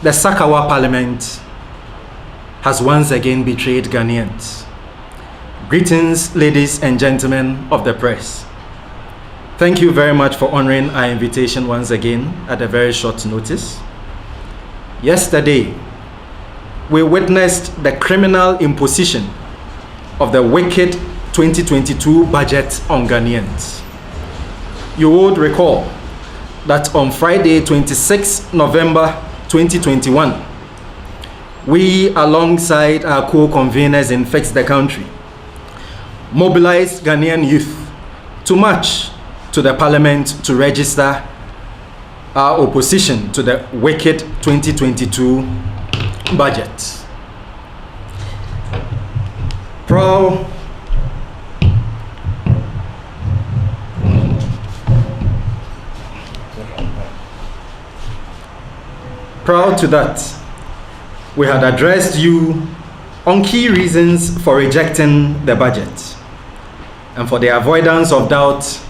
The Sakawa Parliament has once again betrayed Ghanaians. Greetings, ladies and gentlemen of the press. Thank you very much for honoring our invitation once again at a very short notice. Yesterday, we witnessed the criminal imposition of the wicked 2022 budget on Ghanaians. You would recall that on Friday, 26 November 2021, we, alongside our co-conveners in Fix the Country, mobilized Ghanaian youth to march to the parliament to register our opposition to the wicked 2022 budget. Proud to that, we had addressed you on key reasons for rejecting the budget. And for the avoidance of doubt,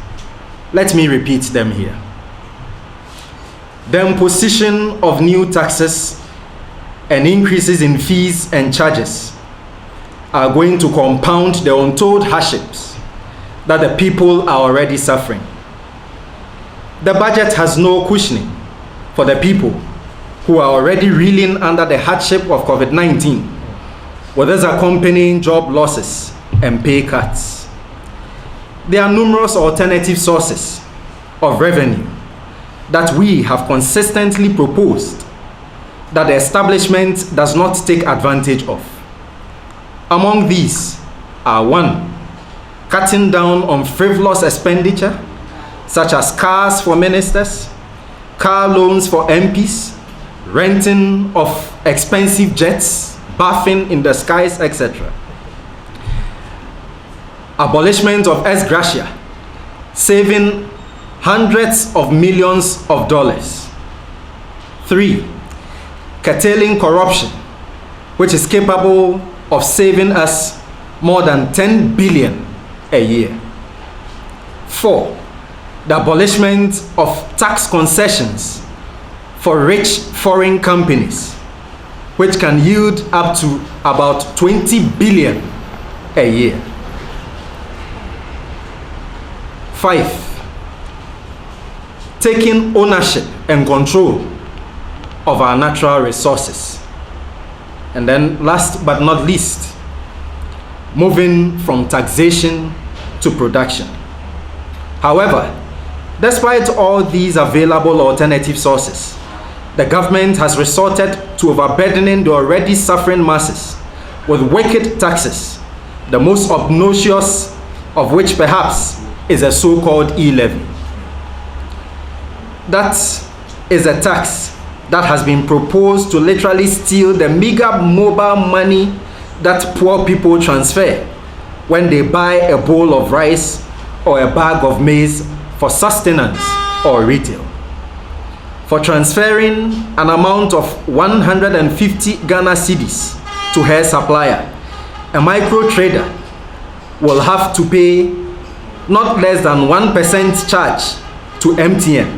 let me repeat them here. The imposition of new taxes and increases in fees and charges are going to compound the untold hardships that the people are already suffering. The budget has no cushioning for the people who are already reeling under the hardship of COVID-19, with its accompanying job losses and pay cuts. There are numerous alternative sources of revenue that we have consistently proposed that the establishment does not take advantage of. Among these are: 1, cutting down on frivolous expenditure, such as cars for ministers, car loans for MPs, renting of expensive jets, bathing in the skies, etc. Abolishment of ex gratia, saving hundreds of millions of dollars. 3, curtailing corruption, which is capable of saving us more than 10 billion a year. 4, the abolishment of tax concessions for rich foreign companies, which can yield up to about 20 billion a year. 5, taking ownership and control of our natural resources. And then last but not least, moving from taxation to production. However, despite all these available alternative sources, the government has resorted to overburdening the already suffering masses with wicked taxes, the most obnoxious of which perhaps is a so-called e-levy. That is a tax that has been proposed to literally steal the meager mobile money that poor people transfer when they buy a bowl of rice or a bag of maize for sustenance or retail. For transferring an amount of 150 Ghana cedis to her supplier, a micro trader will have to pay not less than 1% charge to MTN,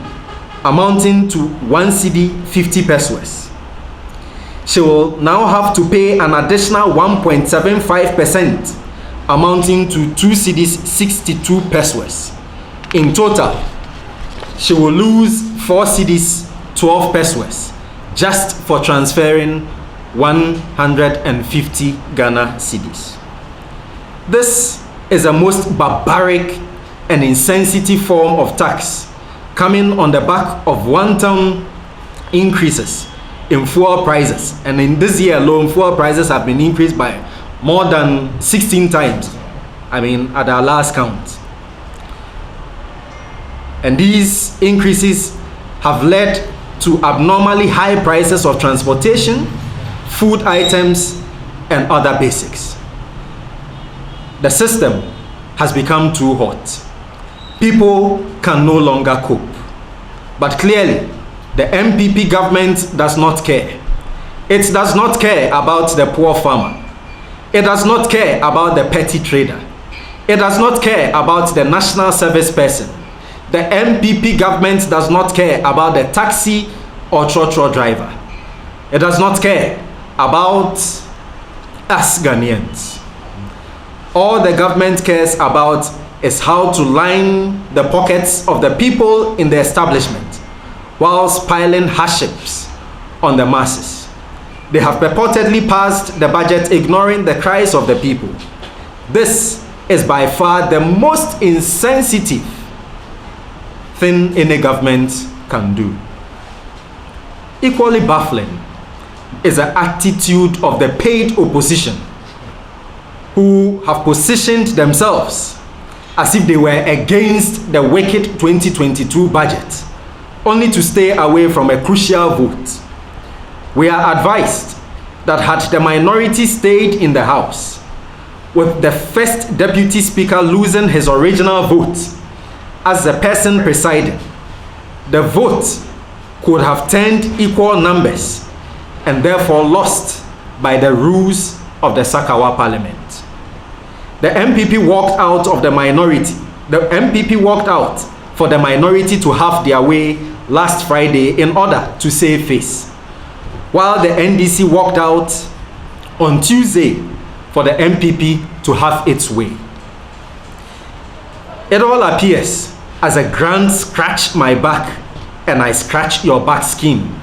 amounting to 1 cedi 50 pesos. She will now have to pay an additional 1.75%, amounting to 2 cedis 62 pesos. In total, she will lose 4 cedis 12 pesos just for transferring 150 Ghana cedis. This is a most barbaric and insensitive form of tax, coming on the back of wanton increases in fuel prices. And in this year alone, fuel prices have been increased by more than 16 times, at our last count. And these increases have led to abnormally high prices of transportation, food items, and other basics. The system has become too hot. People can no longer cope. But clearly, the MPP government does not care. It does not care about the poor farmer. It does not care about the petty trader. It does not care about the national service person. The MPP government does not care about the taxi or trotro driver. It does not care about us Ghanaians. All the government cares about is how to line the pockets of the people in the establishment whilst piling hardships on the masses. They have purportedly passed the budget ignoring the cries of the people. This is by far the most insensitive thing any government can do. Equally baffling is the attitude of the paid opposition, who have positioned themselves as if they were against the wicked 2022 budget, only to stay away from a crucial vote. We are advised that had the minority stayed in the House, with the first Deputy Speaker losing his original vote as the person presiding, the vote could have turned equal numbers and therefore lost by the rules of the Sakawa Parliament. The MPP walked out of the minority. The MPP walked out for the minority to have their way last Friday in order to save face, while the NDC walked out on Tuesday for the MPP to have its way. It all appears as a grand scratch my back and I scratch your back scheme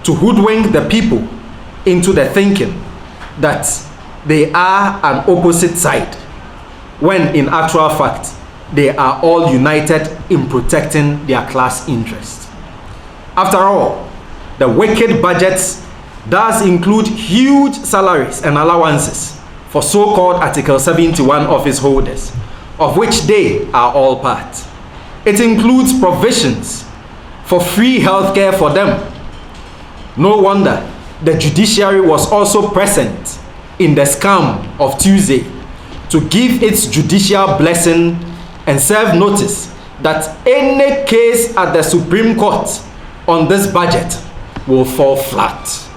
to hoodwink the people into the thinking that they are an opposite side, when in actual fact they are all united in protecting their class interests. After all, the wicked budgets does include huge salaries and allowances for so-called Article 71 office holders, of which they are all part. It includes provisions for free healthcare for them. No wonder the judiciary was also present in the scam of Tuesday to give its judicial blessing and serve notice that any case at the Supreme Court on this budget will fall flat.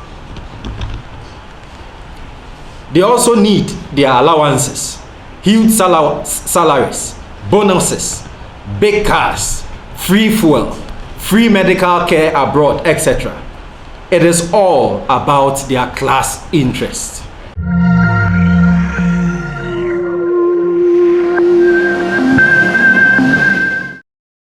They also need their allowances, huge salaries, bonuses, big cars, free fuel, free medical care abroad, etc. It is all about their class interest.